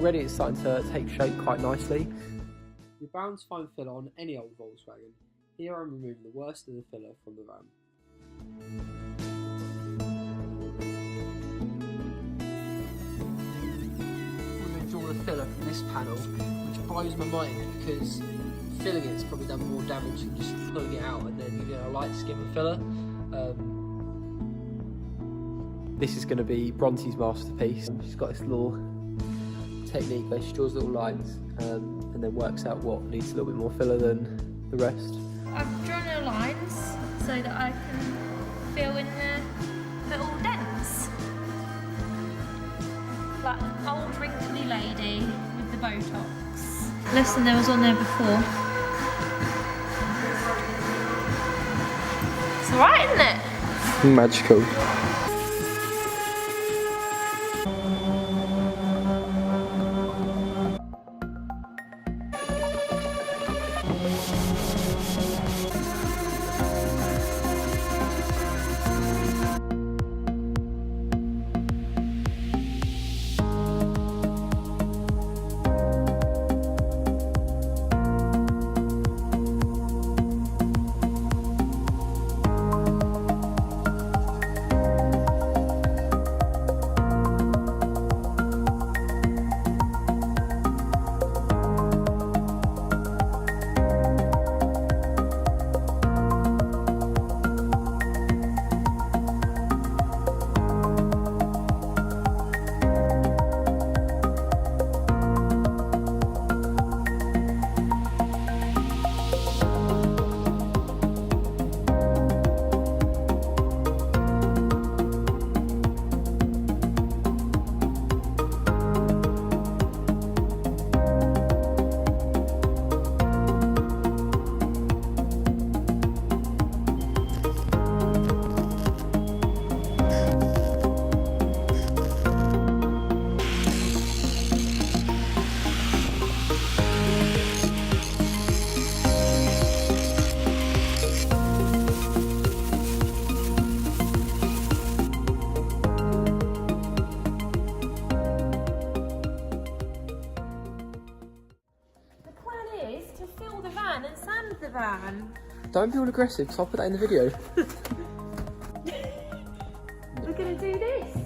already it's starting to take shape quite nicely. You're bound to find filler on any old Volkswagen. Here I'm removing the worst of the filler from the van. I'm going to draw the filler from this panel, which blows my mind because filling it's probably done more damage than just pulling it out and then giving it a light skim of filler. This is going to be Bronte's masterpiece. She's got this little technique where she draws little lines and then works out what needs a little bit more filler than the rest. I've drawn the lines so that I can fill in the little dents. Like an old wrinkly lady with the Botox. Less than there was on there before. It's alright, isn't it? Magical. And sand the van. Don't be all aggressive, because I'll put that in the video. We're going to do this.